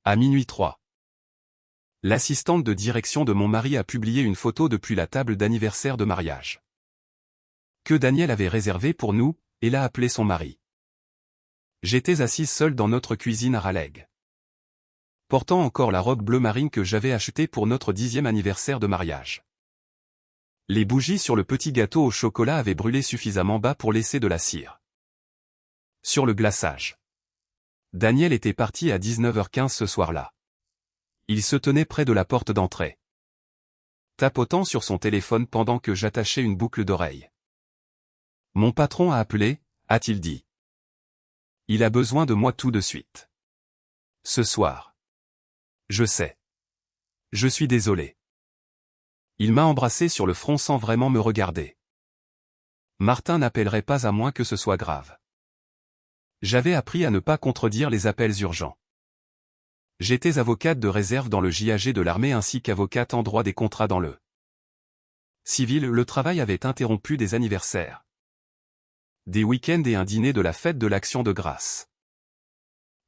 À minuit 3. L'assistante de direction de mon mari a publié une photo depuis la table d'anniversaire de mariage que Daniel avait réservée pour nous, et l'a appelé son mari. J'étais assise seule dans notre cuisine à Raleigh, portant encore la robe bleu marine que j'avais achetée pour notre 10e anniversaire de mariage. Les bougies sur le petit gâteau au chocolat avaient brûlé suffisamment bas pour laisser de la cire sur le glaçage. Daniel était parti à 19h15 ce soir-là. Il se tenait près de la porte d'entrée, tapotant sur son téléphone pendant que j'attachais une boucle d'oreille. Mon patron a appelé, a-t-il dit. Il a besoin de moi tout de suite. Ce soir. Je sais. Je suis désolé. Il m'a embrassé sur le front sans vraiment me regarder. Martin n'appellerait pas à moins que ce soit grave. J'avais appris à ne pas contredire les appels urgents. J'étais avocate de réserve dans le JAG de l'armée ainsi qu'avocate en droit des contrats dans le civil. Le travail avait interrompu des anniversaires, des week-ends et un dîner de la fête de l'Action de grâce.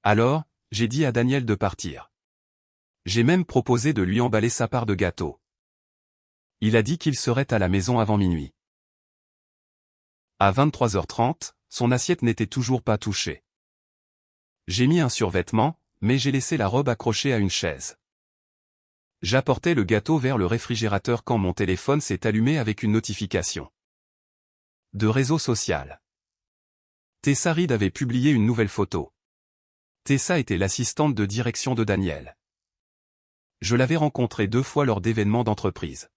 Alors, j'ai dit à Daniel de partir. J'ai même proposé de lui emballer sa part de gâteau. Il a dit qu'il serait à la maison avant minuit. À 23h30, son assiette n'était toujours pas touchée. J'ai mis un survêtement, mais j'ai laissé la robe accrochée à une chaise. J'apportais le gâteau vers le réfrigérateur quand mon téléphone s'est allumé avec une notification de réseau social. Tessa Reid avait publié une nouvelle photo. Tessa était l'assistante de direction de Daniel. Je l'avais rencontrée 2 fois lors d'événements d'entreprise.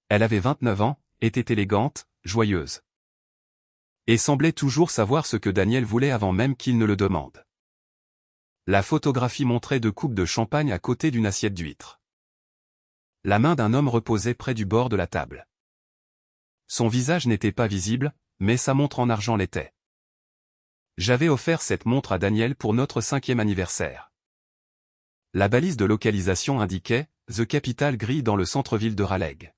Elle avait 29 ans, était élégante, joyeuse, et semblait toujours savoir ce que Daniel voulait avant même qu'il ne le demande. La photographie montrait 2 coupes de champagne à côté d'une assiette d'huîtres. La main d'un homme reposait près du bord de la table. Son visage n'était pas visible, mais sa montre en argent l'était. J'avais offert cette montre à Daniel pour notre 5e anniversaire. La balise de localisation indiquait « The Capital Grill » dans le centre-ville de Raleigh.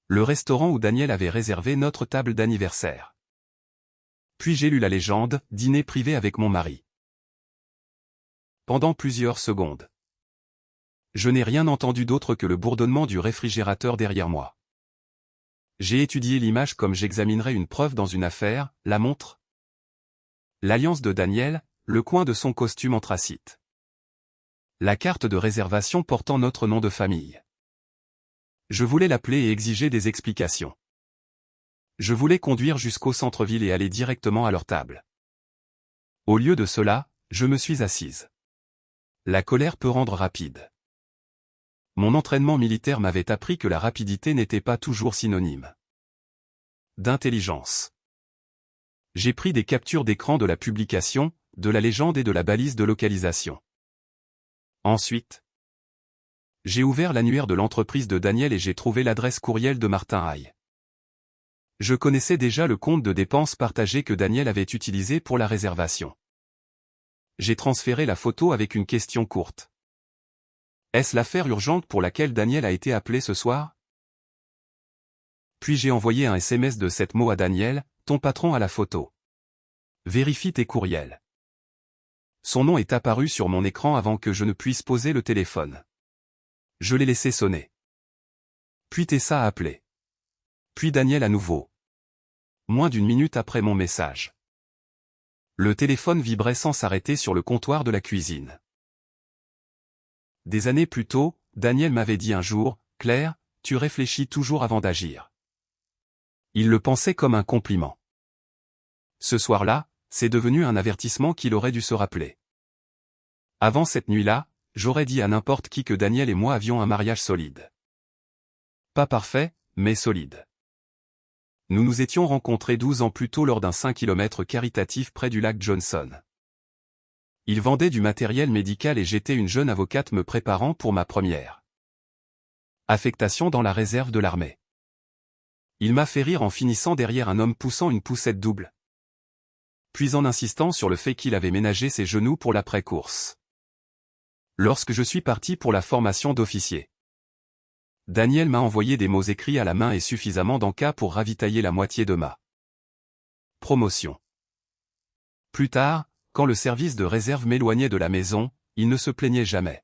Le restaurant où Daniel avait réservé notre table d'anniversaire. Puis j'ai lu la légende « Dîner privé avec mon mari ». Pendant plusieurs secondes. Je n'ai rien entendu d'autre que le bourdonnement du réfrigérateur derrière moi. J'ai étudié l'image comme j'examinerais une preuve dans une affaire, la montre, l'alliance de Daniel, le coin de son costume anthracite, la carte de réservation portant notre nom de famille. Je voulais l'appeler et exiger des explications. Je voulais conduire jusqu'au centre-ville et aller directement à leur table. Au lieu de cela, je me suis assise. La colère peut rendre rapide. Mon entraînement militaire m'avait appris que la rapidité n'était pas toujours synonyme d'intelligence. J'ai pris des captures d'écran de la publication, de la légende et de la balise de localisation. Ensuite, j'ai ouvert l'annuaire de l'entreprise de Daniel et j'ai trouvé l'adresse courriel de Martin Haye. Je connaissais déjà le compte de dépenses partagé que Daniel avait utilisé pour la réservation. J'ai transféré la photo avec une question courte. Est-ce l'affaire urgente pour laquelle Daniel a été appelé ce soir? Puis j'ai envoyé un SMS de 7 mots à Daniel, ton patron a la photo. Vérifie tes courriels. Son nom est apparu sur mon écran avant que je ne puisse poser le téléphone. Je l'ai laissé sonner. Puis Tessa a appelé. Puis Daniel à nouveau. Moins d'1 minute après mon message. Le téléphone vibrait sans s'arrêter sur le comptoir de la cuisine. Des années plus tôt, Daniel m'avait dit un jour, « Claire, tu réfléchis toujours avant d'agir. » Il le pensait comme un compliment. Ce soir-là, c'est devenu un avertissement qu'il aurait dû se rappeler. Avant cette nuit-là, j'aurais dit à n'importe qui que Daniel et moi avions un mariage solide. Pas parfait, mais solide. Nous nous étions rencontrés 12 ans plus tôt lors d'un 5 km caritatif près du lac Johnson. Il vendait du matériel médical et j'étais une jeune avocate me préparant pour ma première affectation dans la réserve de l'armée. Il m'a fait rire en finissant derrière un homme poussant une poussette double, puis en insistant sur le fait qu'il avait ménagé ses genoux pour l'après-course. Lorsque je suis parti pour la formation d'officier, Daniel m'a envoyé des mots écrits à la main et suffisamment d'encas pour ravitailler la moitié de ma promotion. Plus tard, quand le service de réserve m'éloignait de la maison, il ne se plaignait jamais.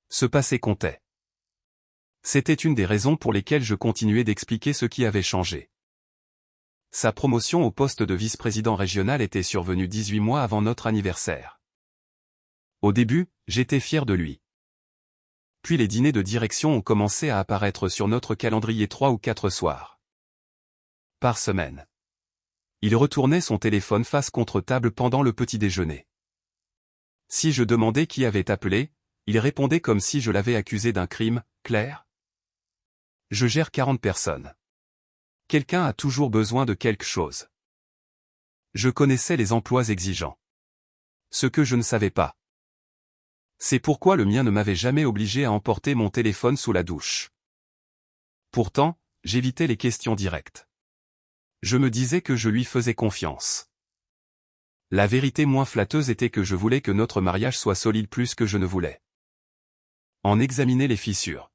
Ce passé comptait. C'était une des raisons pour lesquelles je continuais d'expliquer ce qui avait changé. Sa promotion au poste de vice-président régional était survenue 18 mois avant notre anniversaire. Au début, j'étais fier de lui. Puis les dîners de direction ont commencé à apparaître sur notre calendrier 3 ou 4 soirs par semaine. Il retournait son téléphone face contre table pendant le petit déjeuner. Si je demandais qui avait appelé, il répondait comme si je l'avais accusé d'un crime. Claire ? Je gère 40 personnes. Quelqu'un a toujours besoin de quelque chose. Je connaissais les emplois exigeants. Ce que je ne savais pas. C'est pourquoi le mien ne m'avait jamais obligé à emporter mon téléphone sous la douche. Pourtant, j'évitais les questions directes. Je me disais que je lui faisais confiance. La vérité moins flatteuse était que je voulais que notre mariage soit solide plus que je ne voulais en examiner les fissures.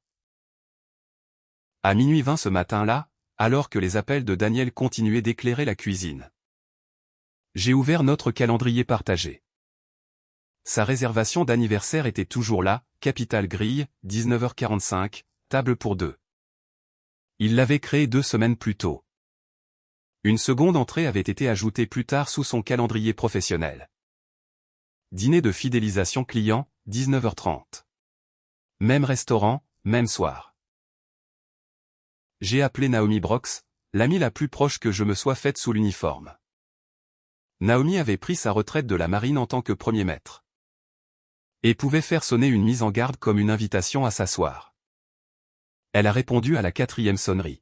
À minuit 20 ce matin-là, alors que les appels de Daniel continuaient d'éclairer la cuisine, j'ai ouvert notre calendrier partagé. Sa réservation d'anniversaire était toujours là, Capital Grille, 19h45, table pour 2. Il l'avait créée 2 semaines plus tôt. Une seconde entrée avait été ajoutée plus tard sous son calendrier professionnel. Dîner de fidélisation client, 19h30. Même restaurant, même soir. J'ai appelé Naomi Brox, l'amie la plus proche que je me sois faite sous l'uniforme. Naomi avait pris sa retraite de la marine en tant que premier maître. Et pouvait faire sonner une mise en garde comme une invitation à s'asseoir. Elle a répondu à la 4e sonnerie.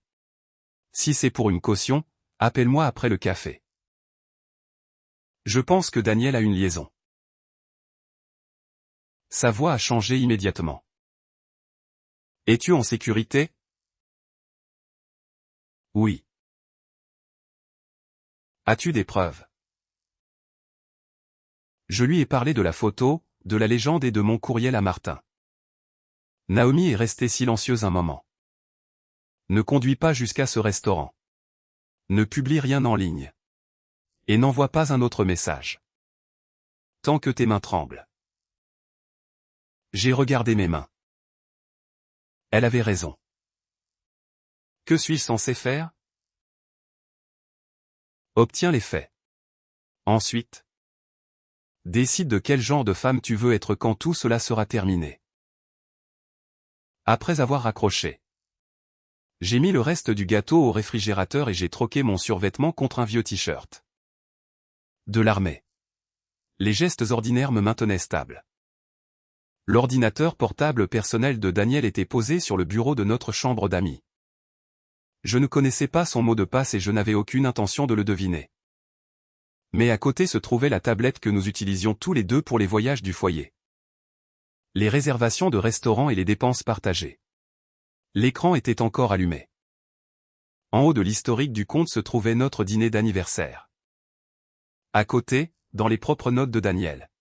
Si c'est pour une caution, appelle-moi après le café. Je pense que Daniel a une liaison. Sa voix a changé immédiatement. Es-tu en sécurité? Oui. As-tu des preuves? Je lui ai parlé de la photo, de la légende et de mon courriel à Martin. Naomi est restée silencieuse un moment. Ne conduis pas jusqu'à ce restaurant. Ne publie rien en ligne. Et n'envoie pas un autre message. Tant que tes mains tremblent. J'ai regardé mes mains. Elle avait raison. Que suis-je censé faire? Obtiens les faits. Ensuite, décide de quel genre de femme tu veux être quand tout cela sera terminé. Après avoir raccroché, j'ai mis le reste du gâteau au réfrigérateur et j'ai troqué mon survêtement contre un vieux t-shirt de l'armée. Les gestes ordinaires me maintenaient stable. L'ordinateur portable personnel de Daniel était posé sur le bureau de notre chambre d'amis. Je ne connaissais pas son mot de passe et je n'avais aucune intention de le deviner. Mais à côté se trouvait la tablette que nous utilisions tous les deux pour les voyages du foyer. Les réservations de restaurants et les dépenses partagées. L'écran était encore allumé. En haut de l'historique du compte se trouvait notre dîner d'anniversaire. À côté, dans les propres notes de Daniel,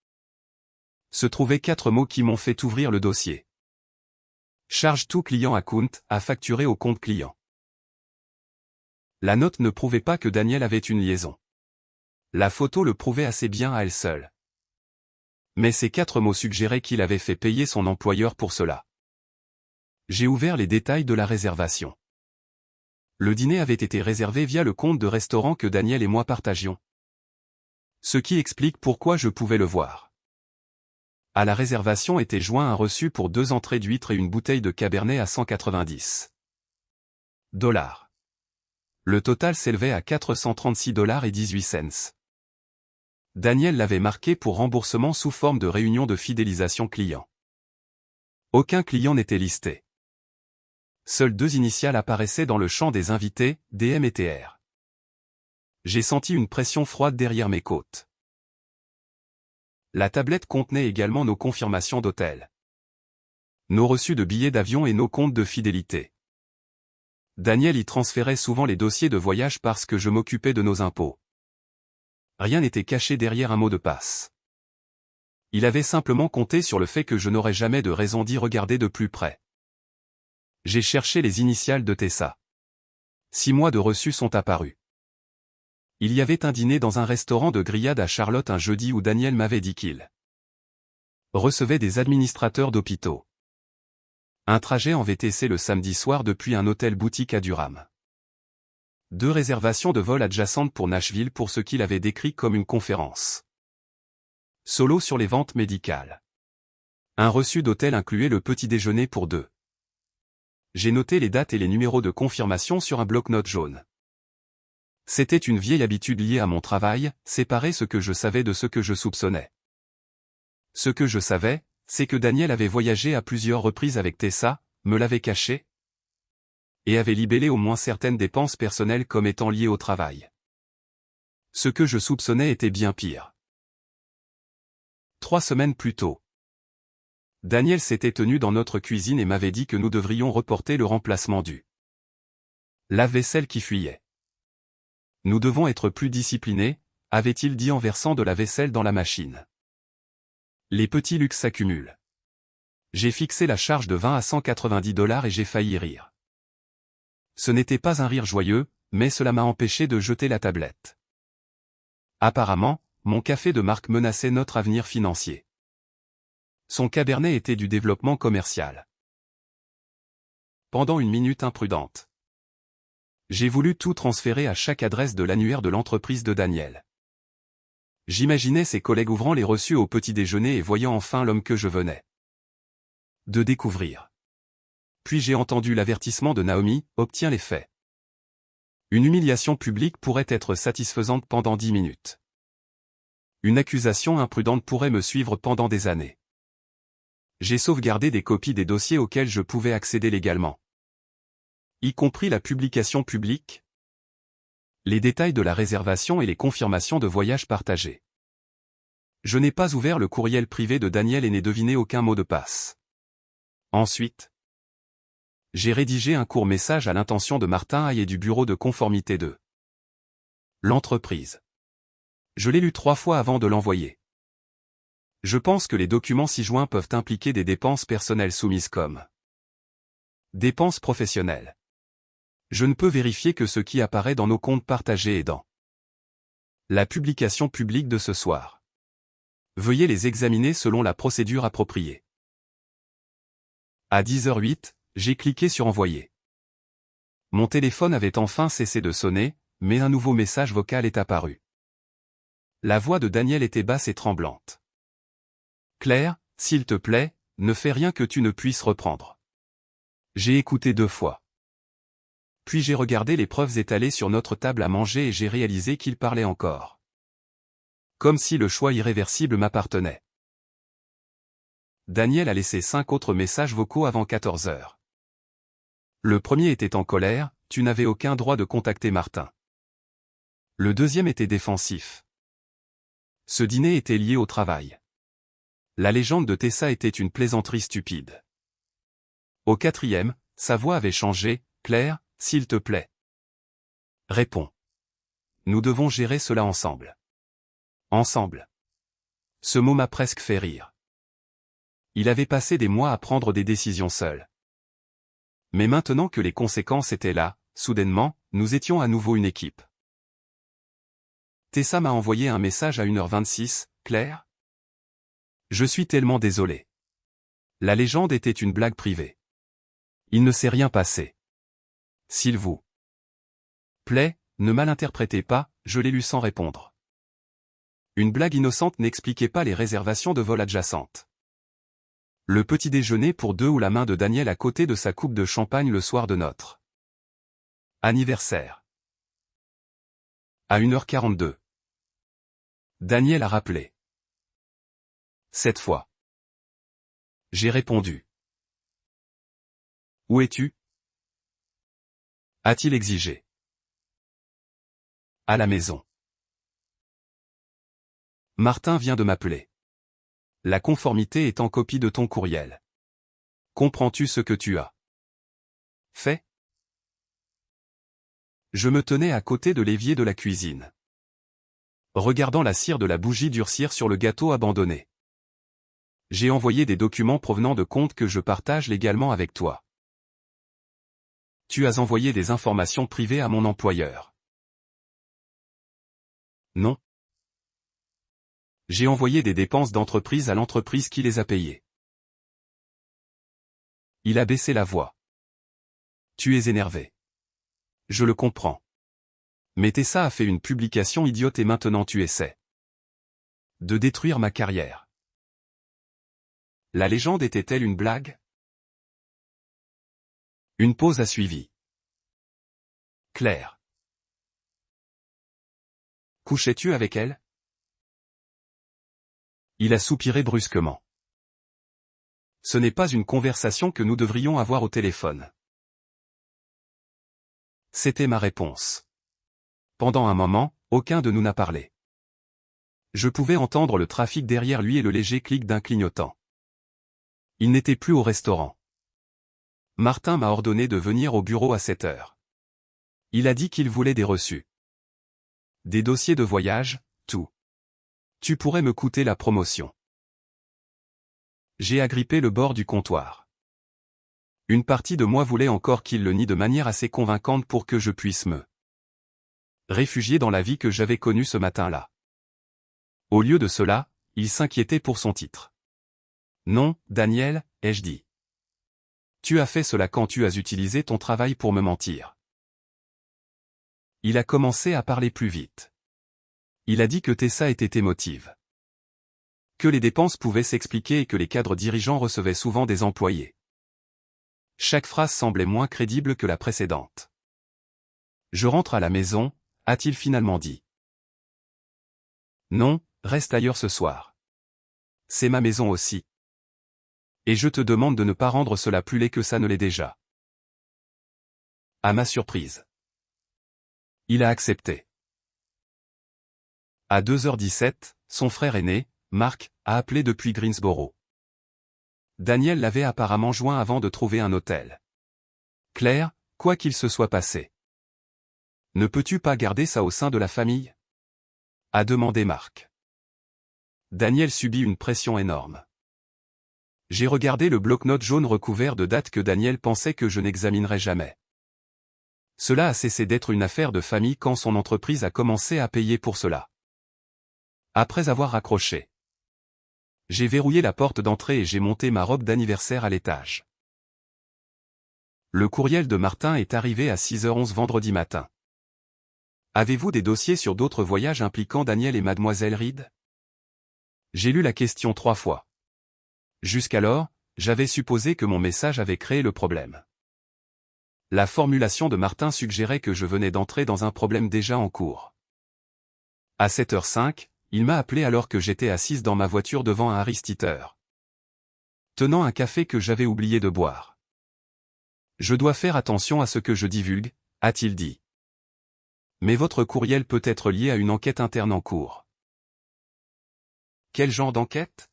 se trouvaient 4 mots qui m'ont fait ouvrir le dossier. Charge tout client account à facturer au compte client. La note ne prouvait pas que Daniel avait une liaison. La photo le prouvait assez bien à elle seule. Mais ces 4 mots suggéraient qu'il avait fait payer son employeur pour cela. J'ai ouvert les détails de la réservation. Le dîner avait été réservé via le compte de restaurant que Daniel et moi partagions. Ce qui explique pourquoi je pouvais le voir. À la réservation était joint un reçu pour 2 entrées d'huîtres et une bouteille de Cabernet à 190 $. Le total s'élevait à 436,18 $. Daniel l'avait marqué pour remboursement sous forme de réunion de fidélisation client. Aucun client n'était listé. Seules 2 initiales apparaissaient dans le champ des invités, DM et TR. J'ai senti une pression froide derrière mes côtes. La tablette contenait également nos confirmations d'hôtel, nos reçus de billets d'avion et nos comptes de fidélité. Daniel y transférait souvent les dossiers de voyage parce que je m'occupais de nos impôts. Rien n'était caché derrière un mot de passe. Il avait simplement compté sur le fait que je n'aurais jamais de raison d'y regarder de plus près. J'ai cherché les initiales de Tessa. 6 mois de reçus sont apparus. Il y avait un dîner dans un restaurant de grillade à Charlotte un jeudi où Daniel m'avait dit qu'il Recevait des administrateurs d'hôpitaux. Un trajet en VTC le samedi soir depuis un hôtel-boutique à Durham. 2 réservations de vol adjacentes pour Nashville pour ce qu'il avait décrit comme une conférence. Solo sur les ventes médicales. Un reçu d'hôtel incluait le petit déjeuner pour 2. J'ai noté les dates et les numéros de confirmation sur un bloc-notes jaune. C'était une vieille habitude liée à mon travail, séparer ce que je savais de ce que je soupçonnais. Ce que je savais, c'est que Daniel avait voyagé à plusieurs reprises avec Tessa, me l'avait caché, et avait libellé au moins certaines dépenses personnelles comme étant liées au travail. Ce que je soupçonnais était bien pire. 3 semaines plus tôt. Daniel s'était tenu dans notre cuisine et m'avait dit que nous devrions reporter le remplacement du lave-vaisselle qui fuyait. Nous devons être plus disciplinés, avait-il dit en versant de la vaisselle dans la machine. Les petits luxes s'accumulent. J'ai fixé la charge de 20 à 190 $ et j'ai failli rire. Ce n'était pas un rire joyeux, mais cela m'a empêché de jeter la tablette. Apparemment, mon café de marque menaçait notre avenir financier. Son cabernet était du développement commercial. Pendant une minute imprudente, j'ai voulu tout transférer à chaque adresse de l'annuaire de l'entreprise de Daniel. J'imaginais ses collègues ouvrant les reçus au petit déjeuner et voyant enfin l'homme que je venais de découvrir. Puis j'ai entendu l'avertissement de Naomi, obtient les faits. Une humiliation publique pourrait être satisfaisante pendant 10 minutes. Une accusation imprudente pourrait me suivre pendant des années. J'ai sauvegardé des copies des dossiers auxquels je pouvais accéder légalement. Y compris la publication publique, les détails de la réservation et les confirmations de voyage partagées. Je n'ai pas ouvert le courriel privé de Daniel et n'ai deviné aucun mot de passe. Ensuite, j'ai rédigé un court message à l'intention de Martin Hay et du bureau de conformité de l'entreprise. Je l'ai lu 3 fois avant de l'envoyer. Je pense que les documents ci-joints peuvent impliquer des dépenses personnelles soumises comme dépenses professionnelles. Je ne peux vérifier que ce qui apparaît dans nos comptes partagés et dans la publication publique de ce soir. Veuillez les examiner selon la procédure appropriée. À 10h08, j'ai cliqué sur Envoyer. Mon téléphone avait enfin cessé de sonner, mais un nouveau message vocal est apparu. La voix de Daniel était basse et tremblante. Claire, s'il te plaît, ne fais rien que tu ne puisses reprendre. J'ai écouté 2 fois. Puis j'ai regardé les preuves étalées sur notre table à manger et j'ai réalisé qu'il parlait encore. Comme si le choix irréversible m'appartenait. Daniel a laissé 5 autres messages vocaux avant 14h. Le premier était en colère, tu n'avais aucun droit de contacter Martin. Le deuxième était défensif. Ce dîner était lié au travail. La légende de Tessa était une plaisanterie stupide. Au quatrième, sa voix avait changé, Claire, s'il te plaît. Réponds. Nous devons gérer cela ensemble. Ensemble. Ce mot m'a presque fait rire. Il avait passé des mois à prendre des décisions seul. Mais maintenant que les conséquences étaient là, soudainement, nous étions à nouveau une équipe. Tessa m'a envoyé un message à 1h26, Claire. Je suis tellement désolé. La légende était une blague privée. Il ne s'est rien passé. S'il vous plaît, ne malinterprétez pas, je l'ai lu sans répondre. Une blague innocente n'expliquait pas les réservations de vol adjacentes. Le petit déjeuner pour 2 ou la main de Daniel à côté de sa coupe de champagne le soir de notre anniversaire. À 1h42. Daniel a rappelé. Cette fois. J'ai répondu. Où es-tu? A-t-il exigé. À la maison. Martin vient de m'appeler. La conformité est en copie de ton courriel. Comprends-tu ce que tu as fait? Je me tenais à côté de l'évier de la cuisine, regardant la cire de la bougie durcir sur le gâteau abandonné. J'ai envoyé des documents provenant de comptes que je partage légalement avec toi. Tu as envoyé des informations privées à mon employeur. Non. J'ai envoyé des dépenses d'entreprise à l'entreprise qui les a payées. Il a baissé la voix. Tu es énervé. Je le comprends. Mais Tessa a fait une publication idiote et maintenant tu essaies de détruire ma carrière. La légende était-elle une blague? Une pause a suivi. Claire. Couchais-tu avec elle? Il a soupiré brusquement. Ce n'est pas une conversation que nous devrions avoir au téléphone. C'était ma réponse. Pendant un moment, aucun de nous n'a parlé. Je pouvais entendre le trafic derrière lui et le léger clic d'un clignotant. Il n'était plus au restaurant. Martin m'a ordonné de venir au bureau à 7 heures. Il a dit qu'il voulait des reçus. Des dossiers de voyage, tout. Tu pourrais me coûter la promotion. J'ai agrippé le bord du comptoir. Une partie de moi voulait encore qu'il le nie de manière assez convaincante pour que je puisse me réfugier dans la vie que j'avais connue ce matin-là. Au lieu de cela, il s'inquiétait pour son titre. Non, Daniel, ai-je dit. Tu as fait cela quand tu as utilisé ton travail pour me mentir. Il a commencé à parler plus vite. Il a dit que Tessa était émotive. Que les dépenses pouvaient s'expliquer et que les cadres dirigeants recevaient souvent des employés. Chaque phrase semblait moins crédible que la précédente. Je rentre à la maison, a-t-il finalement dit. Non, reste ailleurs ce soir. C'est ma maison aussi. Et je te demande de ne pas rendre cela plus laid que ça ne l'est déjà. À ma surprise. Il a accepté. À 2h17, son frère aîné, Mark, a appelé depuis Greensboro. Daniel l'avait apparemment joint avant de trouver un hôtel. Claire, quoi qu'il se soit passé. Ne peux-tu pas garder ça au sein de la famille? A demandé Mark. Daniel subit une pression énorme. J'ai regardé le bloc-notes jaune recouvert de dates que Daniel pensait que je n'examinerais jamais. Cela a cessé d'être une affaire de famille quand son entreprise a commencé à payer pour cela. Après avoir raccroché. J'ai verrouillé la porte d'entrée et j'ai monté ma robe d'anniversaire à l'étage. Le courriel de Martin est arrivé à 6h11 vendredi matin. Avez-vous des dossiers sur d'autres voyages impliquant Daniel et Mademoiselle Reed? J'ai lu la question 3 fois. Jusqu'alors, j'avais supposé que mon message avait créé le problème. La formulation de Martin suggérait que je venais d'entrer dans un problème déjà en cours. À 7h05, il m'a appelé alors que j'étais assise dans ma voiture devant un Harris-Teeter, tenant un café que j'avais oublié de boire. Je dois faire attention à ce que je divulgue, a-t-il dit. Mais votre courriel peut être lié à une enquête interne en cours. Quel genre d'enquête?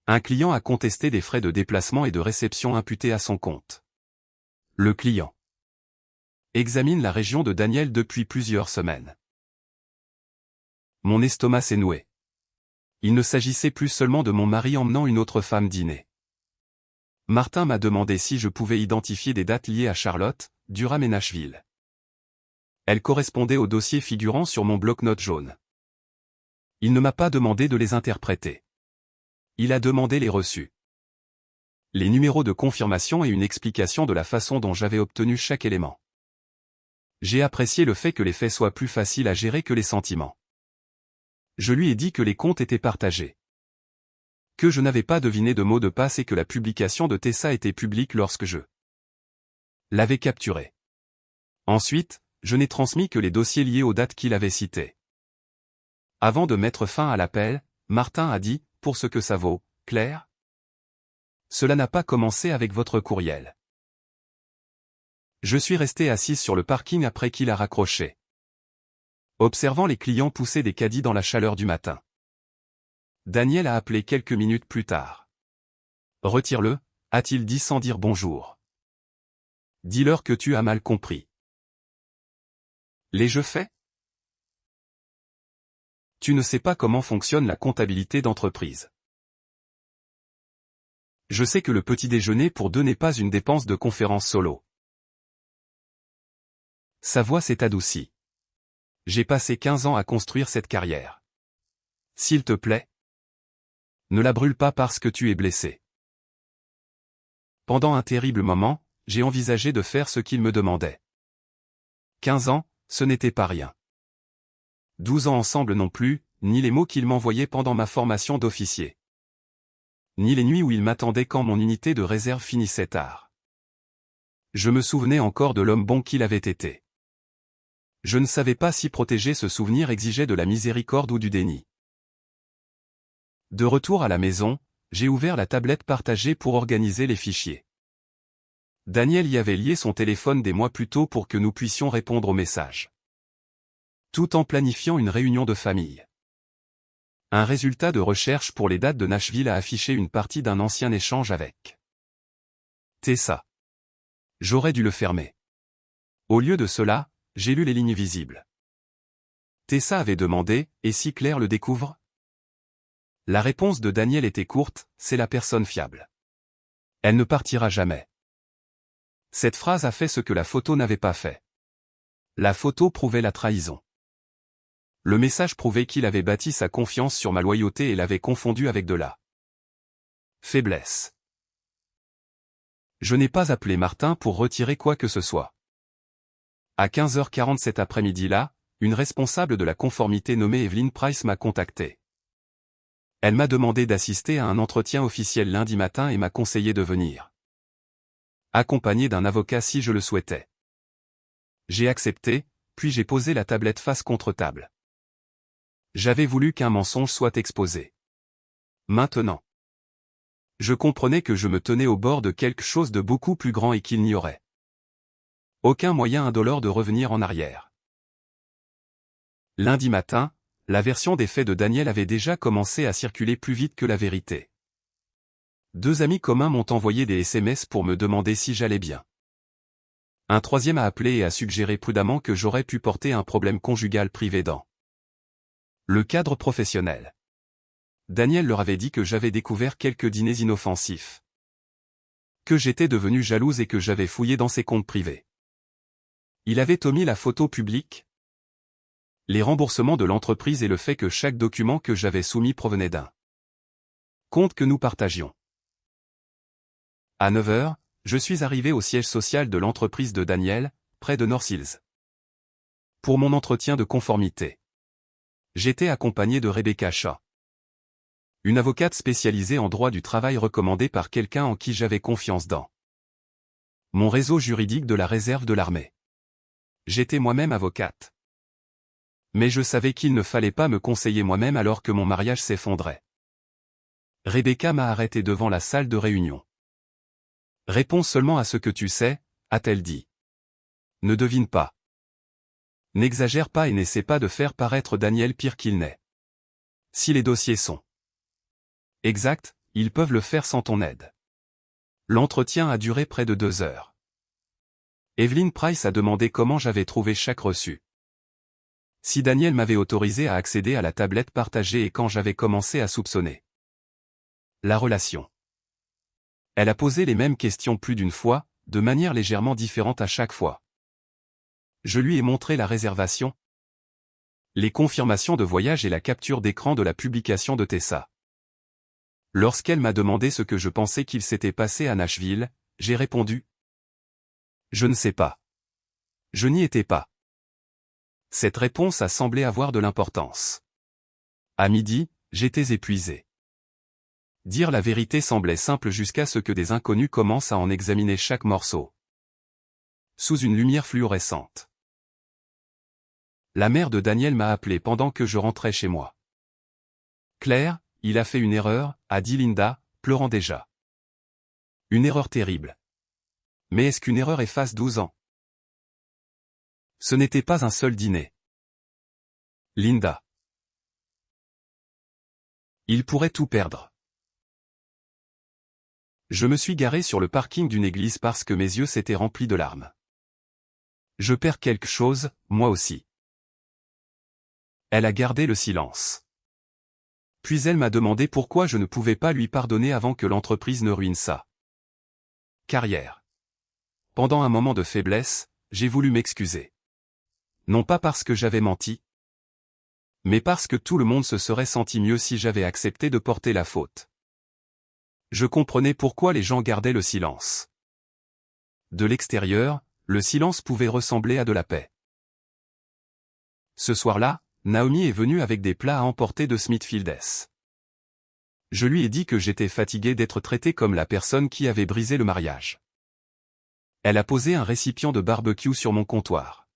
Un client a contesté des frais de déplacement et de réception imputés à son compte. Le client examine la région de Daniel depuis plusieurs semaines. Mon estomac s'est noué. Il ne s'agissait plus seulement de mon mari emmenant une autre femme dîner. Martin m'a demandé si je pouvais identifier des dates liées à Charlotte, Durham et Nashville. Elles correspondaient aux dossiers figurant sur mon bloc-notes jaune. Il ne m'a pas demandé de les interpréter. Il a demandé les reçus, les numéros de confirmation et une explication de la façon dont j'avais obtenu chaque élément. J'ai apprécié le fait que les faits soient plus faciles à gérer que les sentiments. Je lui ai dit que les comptes étaient partagés, que je n'avais pas deviné de mot de passe et que la publication de Tessa était publique lorsque je l'avais capturée. Ensuite, je n'ai transmis que les dossiers liés aux dates qu'il avait citées. Avant de mettre fin à l'appel, Martin a dit, pour ce que ça vaut, Claire? Cela n'a pas commencé avec votre courriel. Je suis resté assise sur le parking après qu'il a raccroché, observant les clients pousser des caddies dans la chaleur du matin. Daniel a appelé quelques minutes plus tard. Retire-le, a-t-il dit sans dire bonjour. Dis-leur que tu as mal compris. Les jeux faits? Tu ne sais pas comment fonctionne la comptabilité d'entreprise. Je sais que le petit déjeuner pour deux n'est pas une dépense de conférence solo. Sa voix s'est adoucie. J'ai passé 15 ans à construire cette carrière. S'il te plaît. Ne la brûle pas parce que tu es blessé. Pendant un terrible moment, j'ai envisagé de faire ce qu'il me demandait. 15 ans, ce n'était pas rien. 12 ans ensemble non plus, ni les mots qu'il m'envoyait pendant ma formation d'officier. Ni les nuits où il m'attendait quand mon unité de réserve finissait tard. Je me souvenais encore de l'homme bon qu'il avait été. Je ne savais pas si protéger ce souvenir exigeait de la miséricorde ou du déni. De retour à la maison, j'ai ouvert la tablette partagée pour organiser les fichiers. Daniel y avait lié son téléphone des mois plus tôt pour que nous puissions répondre aux messages. Tout en planifiant une réunion de famille. Un résultat de recherche pour les dates de Nashville a affiché une partie d'un ancien échange avec Tessa. J'aurais dû le fermer. Au lieu de cela, j'ai lu les lignes visibles. Tessa avait demandé, et si Claire le découvre? La réponse de Daniel était courte, c'est la personne fiable. Elle ne partira jamais. Cette phrase a fait ce que la photo n'avait pas fait. La photo prouvait la trahison. Le message prouvait qu'il avait bâti sa confiance sur ma loyauté et l'avait confondu avec de la faiblesse. Je n'ai pas appelé Martin pour retirer quoi que ce soit. À 15h40 cet après-midi-là, une responsable de la conformité nommée Evelyn Price m'a contacté. Elle m'a demandé d'assister à un entretien officiel lundi matin et m'a conseillé de venir. Accompagné d'un avocat si je le souhaitais. J'ai accepté, puis j'ai posé la tablette face contre table. J'avais voulu qu'un mensonge soit exposé. Maintenant. Je comprenais que je me tenais au bord de quelque chose de beaucoup plus grand et qu'il n'y aurait aucun moyen indolore de revenir en arrière. Lundi matin, la version des faits de Daniel avait déjà commencé à circuler plus vite que la vérité. 2 amis communs m'ont envoyé des SMS pour me demander si j'allais bien. Un troisième a appelé et a suggéré prudemment que j'aurais pu porter un problème conjugal privé dans le cadre professionnel. Daniel leur avait dit que j'avais découvert quelques dîners inoffensifs. Que j'étais devenu jalouse et que j'avais fouillé dans ses comptes privés. Il avait omis la photo publique, les remboursements de l'entreprise et le fait que chaque document que j'avais soumis provenait d'un compte que nous partagions. À 9h, je suis arrivé au siège social de l'entreprise de Daniel, près de North Hills. Pour mon entretien de conformité. J'étais accompagné de Rebecca Shaw. Une avocate spécialisée en droit du travail recommandée par quelqu'un en qui j'avais confiance dans mon réseau juridique de la réserve de l'armée. J'étais moi-même avocate. Mais je savais qu'il ne fallait pas me conseiller moi-même alors que mon mariage s'effondrait. Rebecca m'a arrêté devant la salle de réunion. Réponds seulement à ce que tu sais, a-t-elle dit. Ne devine pas. N'exagère pas et n'essaie pas de faire paraître Daniel pire qu'il n'est. Si les dossiers sont exacts, ils peuvent le faire sans ton aide. L'entretien a duré près de 2 heures. Evelyn Price a demandé comment j'avais trouvé chaque reçu. Si Daniel m'avait autorisé à accéder à la tablette partagée et quand j'avais commencé à soupçonner la relation. Elle a posé les mêmes questions plus d'une fois, de manière légèrement différente à chaque fois. Je lui ai montré la réservation, les confirmations de voyage et la capture d'écran de la publication de Tessa. Lorsqu'elle m'a demandé ce que je pensais qu'il s'était passé à Nashville, j'ai répondu. Je ne sais pas. Je n'y étais pas. Cette réponse a semblé avoir de l'importance. À midi, j'étais épuisé. Dire la vérité semblait simple jusqu'à ce que des inconnus commencent à en examiner chaque morceau. Sous une lumière fluorescente. La mère de Daniel m'a appelé pendant que je rentrais chez moi. Claire, il a fait une erreur, a dit Linda, pleurant déjà. Une erreur terrible. Mais est-ce qu'une erreur efface 12 ans? Ce n'était pas un seul dîner. Linda. Il pourrait tout perdre. Je me suis garé sur le parking d'une église parce que mes yeux s'étaient remplis de larmes. Je perds quelque chose, moi aussi. Elle a gardé le silence. Puis elle m'a demandé pourquoi je ne pouvais pas lui pardonner avant que l'entreprise ne ruine sa carrière. Pendant un moment de faiblesse, j'ai voulu m'excuser. Non pas parce que j'avais menti, Mais parce que tout le monde se serait senti mieux si j'avais accepté de porter la faute. Je comprenais pourquoi les gens gardaient le silence. De l'extérieur, le silence pouvait ressembler à de la paix. Ce soir-là, Naomi est venue avec des plats à emporter de Smithfields. Je lui ai dit que j'étais fatigué d'être traité comme la personne qui avait brisé le mariage. Elle a posé un récipient de barbecue sur mon comptoir.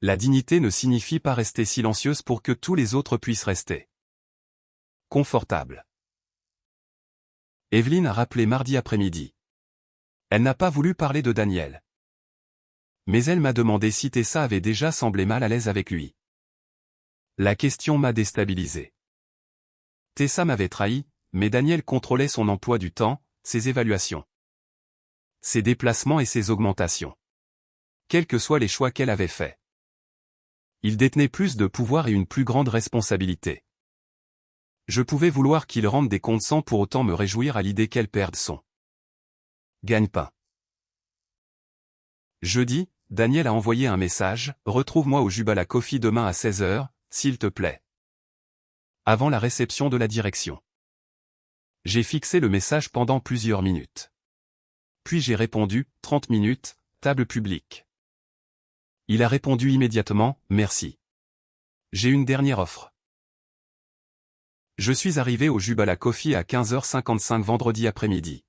La dignité ne signifie pas rester silencieuse pour que tous les autres puissent rester confortables. Evelyne a rappelé mardi après-midi. Elle n'a pas voulu parler de Daniel. Mais elle m'a demandé si Tessa avait déjà semblé mal à l'aise avec lui. La question m'a déstabilisé. Tessa m'avait trahi, mais Daniel contrôlait son emploi du temps, ses évaluations, ses déplacements et ses augmentations. Quels que soient les choix qu'elle avait faits. Il détenait plus de pouvoir et une plus grande responsabilité. Je pouvais vouloir qu'il rende des comptes sans pour autant me réjouir à l'idée qu'elle perde son gagne-pain. Jeudi, Daniel a envoyé un message, « Retrouve-moi au Jubala Coffee demain à 16 h, s'il te plaît. » Avant la réception de la direction. J'ai fixé le message pendant plusieurs minutes. Puis j'ai répondu, 30 minutes, table publique. Il a répondu immédiatement, merci. J'ai une dernière offre. Je suis arrivé au Jubala Coffee à 15h55 vendredi après-midi.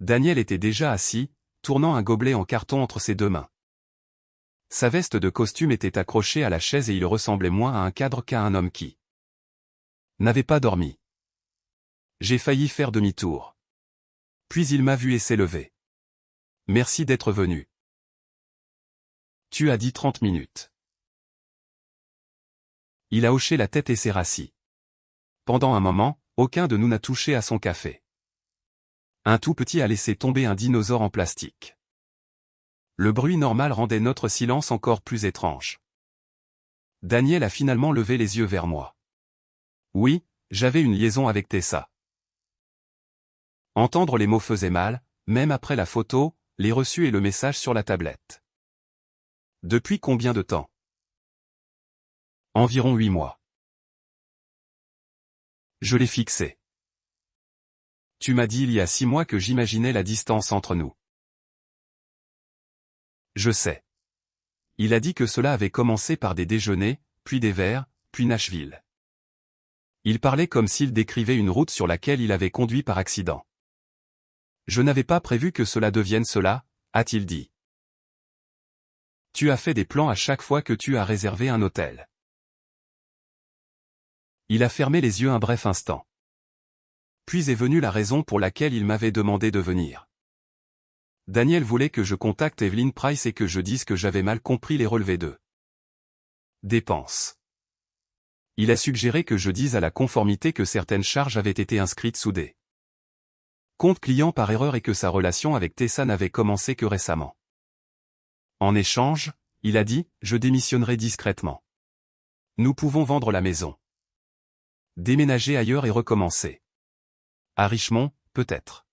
Daniel était déjà assis, tournant un gobelet en carton entre ses deux mains. Sa veste de costume était accrochée à la chaise et il ressemblait moins à un cadre qu'à un homme qui n'avait pas dormi. J'ai failli faire demi-tour. Puis il m'a vu et s'est levé. Merci d'être venu. Tu as dit 30 minutes. Il a hoché la tête et s'est rassis. Pendant un moment, aucun de nous n'a touché à son café. Un tout petit a laissé tomber un dinosaure en plastique. Le bruit normal rendait notre silence encore plus étrange. Daniel a finalement levé les yeux vers moi. Oui, j'avais une liaison avec Tessa. Entendre les mots faisait mal, même après la photo, les reçus et le message sur la tablette. Depuis combien de temps? Environ 8 mois. Je l'ai fixé. Tu m'as dit il y a 6 mois que j'imaginais la distance entre nous. Je sais. Il a dit que cela avait commencé par des déjeuners, puis des verres, puis Nashville. Il parlait comme s'il décrivait une route sur laquelle il avait conduit par accident. Je n'avais pas prévu que cela devienne cela, a-t-il dit. Tu as fait des plans à chaque fois que tu as réservé un hôtel. Il a fermé les yeux un bref instant. Puis est venue la raison pour laquelle il m'avait demandé de venir. Daniel voulait que je contacte Evelyn Price et que je dise que j'avais mal compris les relevés de dépenses. Il a suggéré que je dise à la conformité que certaines charges avaient été inscrites sous des comptes clients par erreur et que sa relation avec Tessa n'avait commencé que récemment. En échange, il a dit, je démissionnerai discrètement. Nous pouvons vendre la maison. Déménager ailleurs et recommencer. À Richmond, peut-être.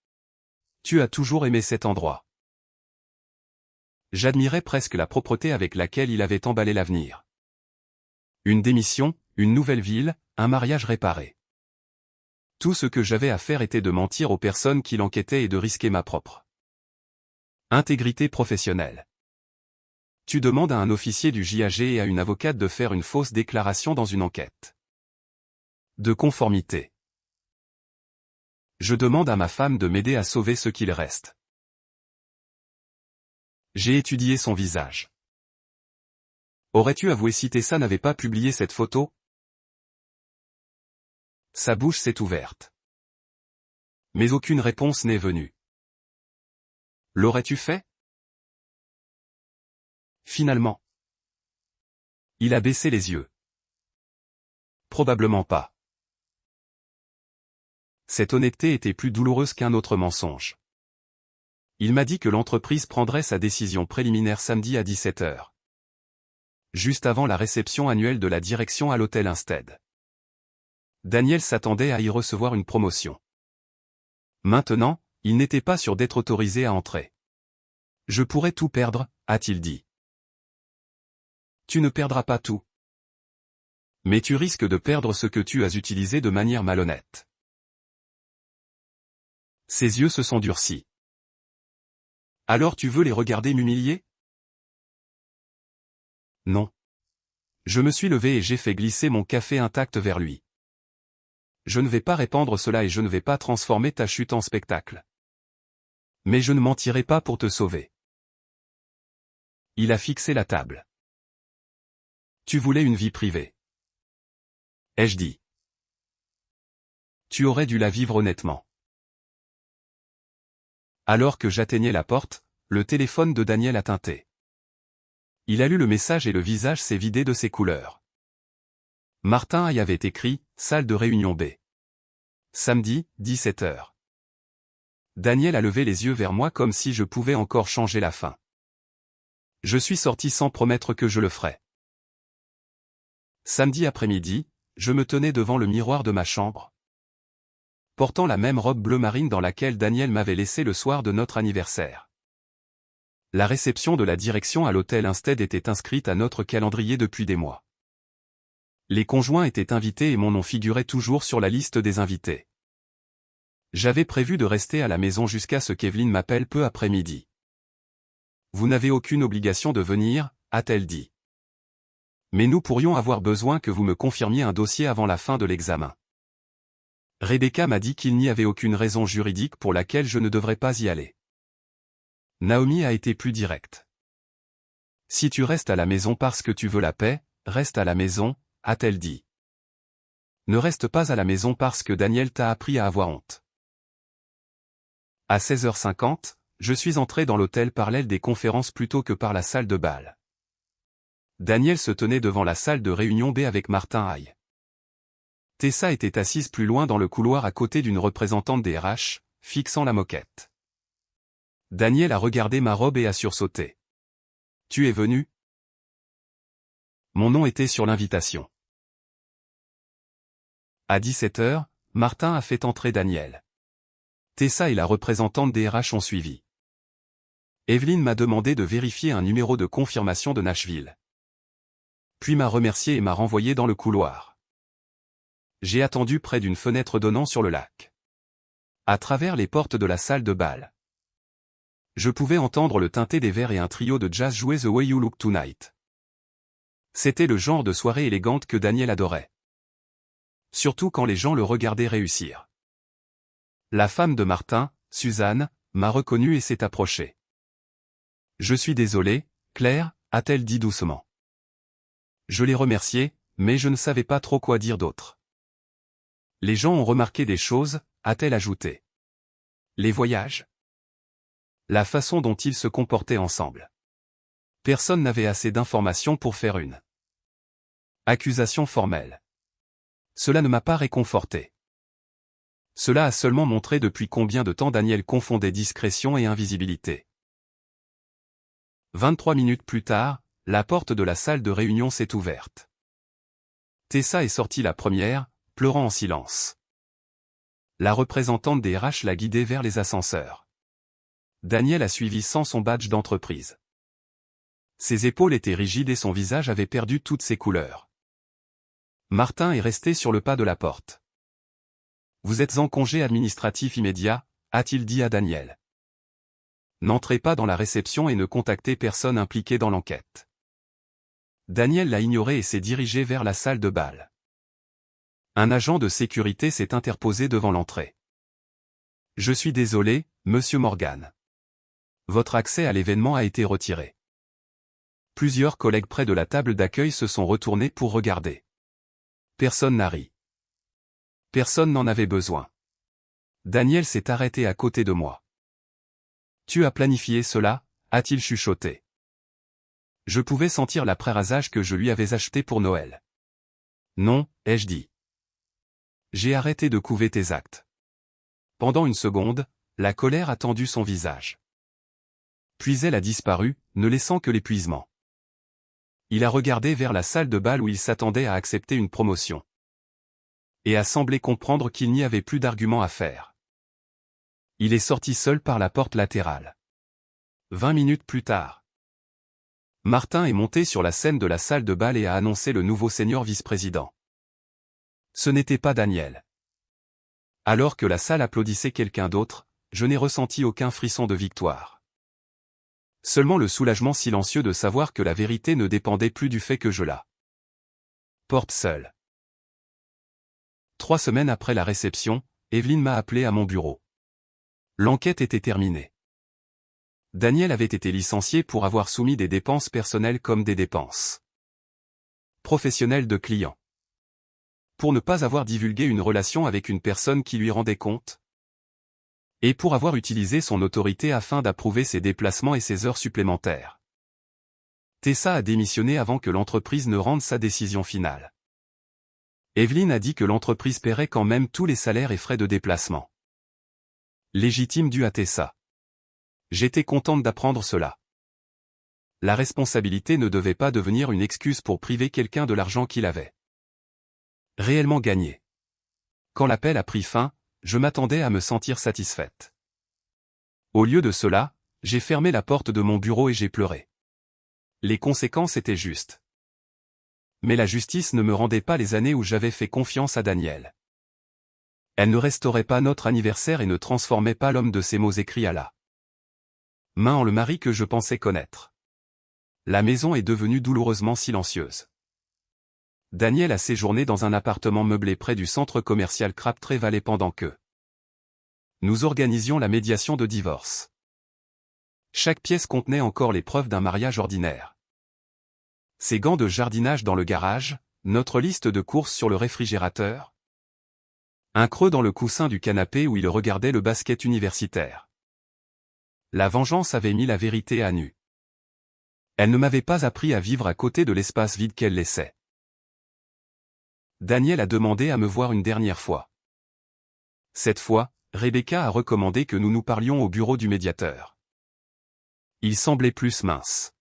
Tu as toujours aimé cet endroit. J'admirais presque la propreté avec laquelle il avait emballé l'avenir. Une démission, une nouvelle ville, un mariage réparé. Tout ce que j'avais à faire était de mentir aux personnes qui l'enquêtaient et de risquer ma propre intégrité professionnelle. Tu demandes à un officier du JAG et à une avocate de faire une fausse déclaration dans une enquête de conformité. Je demande à ma femme de m'aider à sauver ce qu'il reste. J'ai étudié son visage. Aurais-tu avoué si Tessa n'avait pas publié cette photo? Sa bouche s'est ouverte. Mais aucune réponse n'est venue. L'aurais-tu fait? Finalement. Il a baissé les yeux. Probablement pas. Cette honnêteté était plus douloureuse qu'un autre mensonge. Il m'a dit que l'entreprise prendrait sa décision préliminaire samedi à 17 h. Juste avant la réception annuelle de la direction à l'hôtel Instead. Daniel s'attendait à y recevoir une promotion. Maintenant, il n'était pas sûr d'être autorisé à entrer. Je pourrais tout perdre, a-t-il dit. Tu ne perdras pas tout. Mais tu risques de perdre ce que tu as utilisé de manière malhonnête. Ses yeux se sont durcis. Alors tu veux les regarder m'humilier? Non. Je me suis levé et j'ai fait glisser mon café intact vers lui. Je ne vais pas répandre cela et je ne vais pas transformer ta chute en spectacle. Mais je ne mentirai pas pour te sauver. Il a fixé la table. Tu voulais une vie privée. Ai-je dit. Tu aurais dû la vivre honnêtement. Alors que j'atteignais la porte, le téléphone de Daniel a tinté. Il a lu le message et le visage s'est vidé de ses couleurs. Martin y avait écrit, salle de réunion B. Samedi, 17h. Daniel a levé les yeux vers moi comme si je pouvais encore changer la fin. Je suis sorti sans promettre que je le ferais. Samedi après-midi, je me tenais devant le miroir de ma chambre, portant la même robe bleu marine dans laquelle Daniel m'avait laissé le soir de notre anniversaire. La réception de la direction à l'hôtel Instead était inscrite à notre calendrier depuis des mois. Les conjoints étaient invités et mon nom figurait toujours sur la liste des invités. J'avais prévu de rester à la maison jusqu'à ce qu'Evelyne m'appelle peu après midi. Vous n'avez aucune obligation de venir, a-t-elle dit. Mais nous pourrions avoir besoin que vous me confirmiez un dossier avant la fin de l'examen. Rebecca m'a dit qu'il n'y avait aucune raison juridique pour laquelle je ne devrais pas y aller. Naomi a été plus directe. Si tu restes à la maison parce que tu veux la paix, reste à la maison, a-t-elle dit. Ne reste pas à la maison parce que Daniel t'a appris à avoir honte. À 16h50, je suis entré dans l'hôtel par l'aile des conférences plutôt que par la salle de bal. Daniel se tenait devant la salle de réunion B avec Martin Haye. Tessa était assise plus loin dans le couloir à côté d'une représentante des RH, fixant la moquette. Daniel a regardé ma robe et a sursauté. « Tu es venu ?» Mon nom était sur l'invitation. À 17h, Martin a fait entrer Daniel. Tessa et la représentante des RH ont suivi. Evelyne m'a demandé de vérifier un numéro de confirmation de Nashville. Puis m'a remercié et m'a renvoyé dans le couloir. J'ai attendu près d'une fenêtre donnant sur le lac. À travers les portes de la salle de bal, je pouvais entendre le tinter des verres et un trio de jazz jouer The Way You Look Tonight. C'était le genre de soirée élégante que Daniel adorait. Surtout quand les gens le regardaient réussir. La femme de Martin, Suzanne, m'a reconnu et s'est approchée. « Je suis désolée, Claire » a-t-elle dit doucement. Je l'ai remerciée, mais je ne savais pas trop quoi dire d'autre. Les gens ont remarqué des choses, a-t-elle ajouté. Les voyages. La façon dont ils se comportaient ensemble. Personne n'avait assez d'informations pour faire une accusation formelle. Cela ne m'a pas réconforté. Cela a seulement montré depuis combien de temps Daniel confondait discrétion et invisibilité. 23 minutes plus tard, la porte de la salle de réunion s'est ouverte. Tessa est sortie la première, pleurant en silence. La représentante des RH l'a guidée vers les ascenseurs. Daniel a suivi sans son badge d'entreprise. Ses épaules étaient rigides et son visage avait perdu toutes ses couleurs. Martin est resté sur le pas de la porte. « Vous êtes en congé administratif immédiat » a-t-il dit à Daniel. « N'entrez pas dans la réception et ne contactez personne impliqué dans l'enquête. » Daniel l'a ignoré et s'est dirigé vers la salle de bal. Un agent de sécurité s'est interposé devant l'entrée. « Je suis désolé, monsieur Morgan. Votre accès à l'événement a été retiré. » Plusieurs collègues près de la table d'accueil se sont retournés pour regarder. Personne n'a ri. Personne n'en avait besoin. Daniel s'est arrêté à côté de moi. « Tu as planifié cela ?» a-t-il chuchoté. Je pouvais sentir l'après-rasage que je lui avais acheté pour Noël. « Non » ai-je dit. J'ai arrêté de couver tes actes. Pendant une seconde, la colère a tendu son visage. Puis elle a disparu, ne laissant que l'épuisement. Il a regardé vers la salle de bal où il s'attendait à accepter une promotion. Et a semblé comprendre qu'il n'y avait plus d'arguments à faire. Il est sorti seul par la porte latérale. 20 minutes plus tard. Martin est monté sur la scène de la salle de bal et a annoncé le nouveau senior vice-président. Ce n'était pas Daniel. Alors que la salle applaudissait quelqu'un d'autre, je n'ai ressenti aucun frisson de victoire. Seulement le soulagement silencieux de savoir que la vérité ne dépendait plus du fait que je la porte seule. 3 semaines après la réception, Evelyne m'a appelé à mon bureau. L'enquête était terminée. Daniel avait été licencié pour avoir soumis des dépenses personnelles comme des dépenses professionnelles de clients. Pour ne pas avoir divulgué une relation avec une personne qui lui rendait compte. Et pour avoir utilisé son autorité afin d'approuver ses déplacements et ses heures supplémentaires. Tessa a démissionné avant que l'entreprise ne rende sa décision finale. Evelyne a dit que l'entreprise paierait quand même tous les salaires et frais de déplacement. Légitime dû à Tessa. J'étais contente d'apprendre cela. La responsabilité ne devait pas devenir une excuse pour priver quelqu'un de l'argent qu'il avait réellement gagné. Quand l'appel a pris fin, je m'attendais à me sentir satisfaite. Au lieu de cela, j'ai fermé la porte de mon bureau et j'ai pleuré. Les conséquences étaient justes. Mais la justice ne me rendait pas les années où j'avais fait confiance à Daniel. Elle ne restaurait pas notre anniversaire et ne transformait pas l'homme de ces mots écrits à la main en le mari que je pensais connaître. La maison est devenue douloureusement silencieuse. Daniel a séjourné dans un appartement meublé près du centre commercial Crabtree Valley pendant que nous organisions la médiation de divorce. Chaque pièce contenait encore les preuves d'un mariage ordinaire. Ses gants de jardinage dans le garage, notre liste de courses sur le réfrigérateur. Un creux dans le coussin du canapé où il regardait le basket universitaire. La vengeance avait mis la vérité à nu. Elle ne m'avait pas appris à vivre à côté de l'espace vide qu'elle laissait. Daniel a demandé à me voir une dernière fois. Cette fois, Rebecca a recommandé que nous nous parlions au bureau du médiateur. Il semblait plus mince.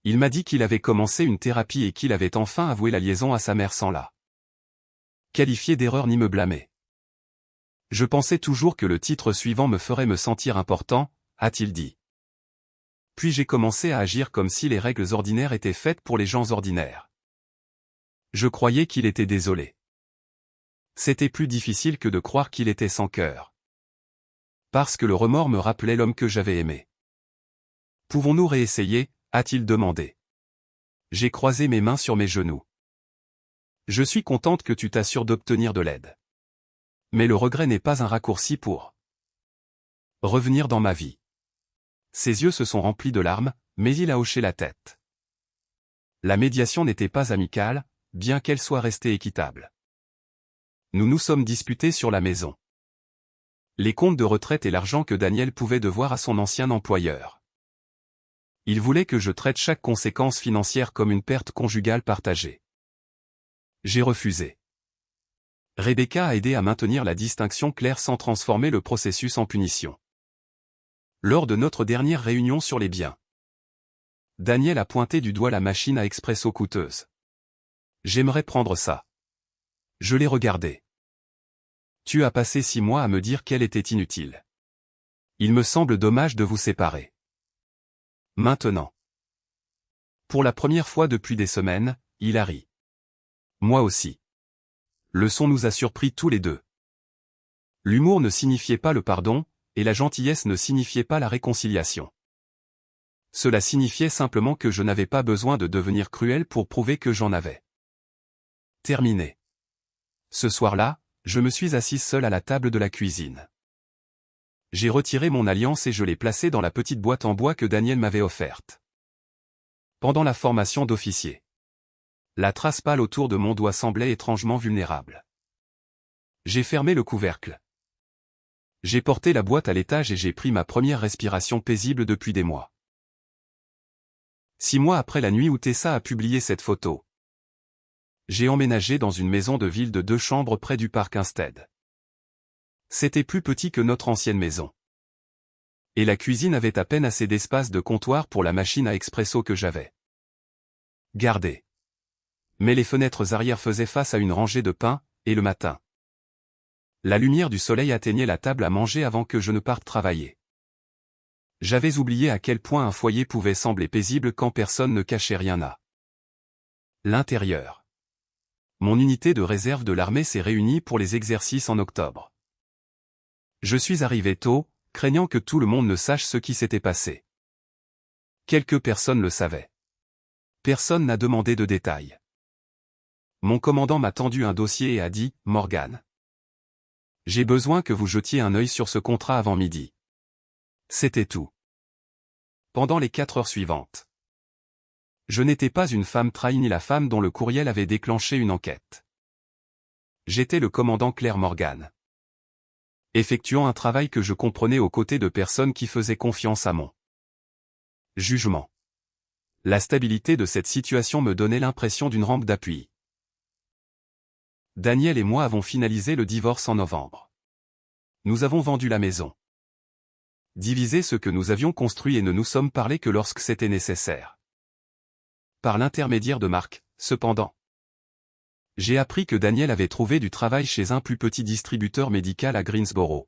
Il m'a dit qu'il avait commencé une thérapie et qu'il avait enfin avoué la liaison à sa mère sans la qualifier d'erreur ni me blâmer. Je pensais toujours que le titre suivant me ferait me sentir important, a-t-il dit. Puis j'ai commencé à agir comme si les règles ordinaires étaient faites pour les gens ordinaires. Je croyais qu'il était désolé. C'était plus difficile que de croire qu'il était sans cœur. Parce que le remords me rappelait l'homme que j'avais aimé. Pouvons-nous réessayer, a-t-il demandé. J'ai croisé mes mains sur mes genoux. Je suis contente que tu t'assures d'obtenir de l'aide. Mais le regret n'est pas un raccourci pour revenir dans ma vie. Ses yeux se sont remplis de larmes, mais il a hoché la tête. La médiation n'était pas amicale, bien qu'elle soit restée équitable. Nous nous sommes disputés sur la maison. Les comptes de retraite et l'argent que Daniel pouvait devoir à son ancien employeur. Il voulait que je traite chaque conséquence financière comme une perte conjugale partagée. J'ai refusé. Rebecca a aidé à maintenir la distinction claire sans transformer le processus en punition. Lors de notre dernière réunion sur les biens, Daniel a pointé du doigt la machine à expresso coûteuse. J'aimerais prendre ça. Je l'ai regardé. Tu as passé 6 mois à me dire qu'elle était inutile. Il me semble dommage de vous séparer. Maintenant. Pour la première fois depuis des semaines, il a ri. Moi aussi. Le son nous a surpris tous les deux. L'humour ne signifiait pas le pardon, et la gentillesse ne signifiait pas la réconciliation. Cela signifiait simplement que je n'avais pas besoin de devenir cruel pour prouver que j'en avais. Terminé. Ce soir-là, je me suis assise seule à la table de la cuisine. J'ai retiré mon alliance et je l'ai placée dans la petite boîte en bois que Daniel m'avait offerte. Pendant la formation d'officier. La trace pâle autour de mon doigt semblait étrangement vulnérable. J'ai fermé le couvercle. J'ai porté la boîte à l'étage et j'ai pris ma première respiration paisible depuis des mois. 6 mois après la nuit où Tessa a publié cette photo. J'ai emménagé dans une maison de ville de 2 chambres près du parc Instead. C'était plus petit que notre ancienne maison. Et la cuisine avait à peine assez d'espace de comptoir pour la machine à expresso que j'avais gardée. Mais les fenêtres arrière faisaient face à une rangée de pins, et le matin, la lumière du soleil atteignait la table à manger avant que je ne parte travailler. J'avais oublié à quel point un foyer pouvait sembler paisible quand personne ne cachait rien à l'intérieur. Mon unité de réserve de l'armée s'est réunie pour les exercices en octobre. Je suis arrivé tôt, craignant que tout le monde ne sache ce qui s'était passé. Quelques personnes le savaient. Personne n'a demandé de détails. Mon commandant m'a tendu un dossier et a dit, « Morgan. J'ai besoin que vous jetiez un œil sur ce contrat avant midi. » C'était tout. Pendant les 4 heures suivantes. Je n'étais pas une femme trahie ni la femme dont le courriel avait déclenché une enquête. J'étais le commandant Claire Morgan. Effectuant un travail que je comprenais aux côtés de personnes qui faisaient confiance à mon jugement. La stabilité de cette situation me donnait l'impression d'une rampe d'appui. Daniel et moi avons finalisé le divorce en novembre. Nous avons vendu la maison. Divisé ce que nous avions construit et ne nous sommes parlé que lorsque c'était nécessaire. Par l'intermédiaire de Marc, cependant. J'ai appris que Daniel avait trouvé du travail chez un plus petit distributeur médical à Greensboro.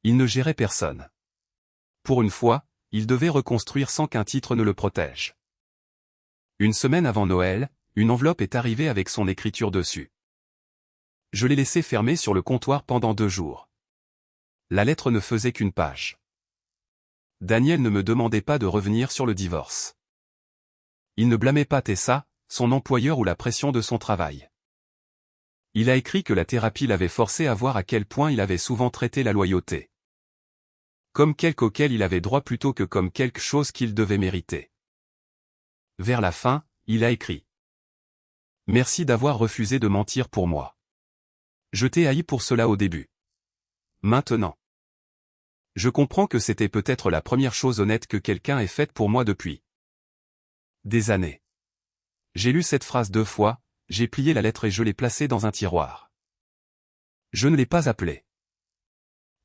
Il ne gérait personne. Pour une fois, il devait reconstruire sans qu'un titre ne le protège. Une semaine avant Noël, une enveloppe est arrivée avec son écriture dessus. Je l'ai laissée fermée sur le comptoir pendant 2 jours. La lettre ne faisait qu'une page. Daniel ne me demandait pas de revenir sur le divorce. Il ne blâmait pas Tessa, son employeur ou la pression de son travail. Il a écrit que la thérapie l'avait forcé à voir à quel point il avait souvent traité la loyauté comme quelque auquel il avait droit plutôt que comme quelque chose qu'il devait mériter. Vers la fin, il a écrit « Merci d'avoir refusé de mentir pour moi. Je t'ai haï pour cela au début. Maintenant. Je comprends que c'était peut-être la première chose honnête que quelqu'un ait faite pour moi depuis des années. J'ai lu cette phrase 2 fois, j'ai plié la lettre et je l'ai placée dans un tiroir. Je ne l'ai pas appelée.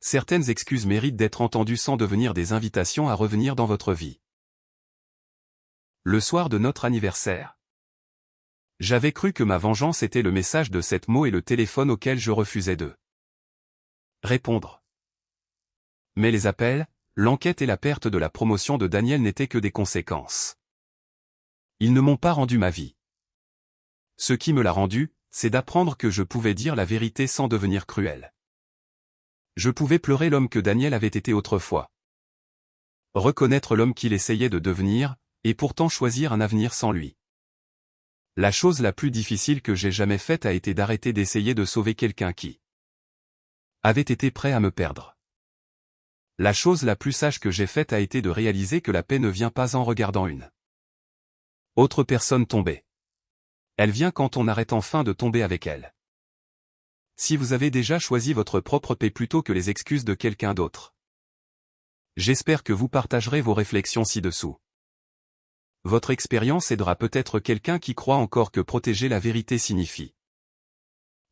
Certaines excuses méritent d'être entendues sans devenir des invitations à revenir dans votre vie. Le soir de notre anniversaire. J'avais cru que ma vengeance était le message de 7 mots et le téléphone auquel je refusais de répondre. Mais les appels, l'enquête et la perte de la promotion de Daniel n'étaient que des conséquences. Ils ne m'ont pas rendu ma vie. Ce qui me l'a rendu, c'est d'apprendre que je pouvais dire la vérité sans devenir cruel. Je pouvais pleurer l'homme que Daniel avait été autrefois. Reconnaître l'homme qu'il essayait de devenir, et pourtant choisir un avenir sans lui. La chose la plus difficile que j'ai jamais faite a été d'arrêter d'essayer de sauver quelqu'un qui avait été prêt à me perdre. La chose la plus sage que j'ai faite a été de réaliser que la paix ne vient pas en regardant une autre personne tomber. Elle vient quand on arrête enfin de tomber avec elle. Si vous avez déjà choisi votre propre paix plutôt que les excuses de quelqu'un d'autre. J'espère que vous partagerez vos réflexions ci-dessous. Votre expérience aidera peut-être quelqu'un qui croit encore que protéger la vérité signifie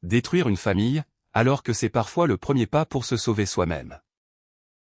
détruire une famille, alors que c'est parfois le premier pas pour se sauver soi-même.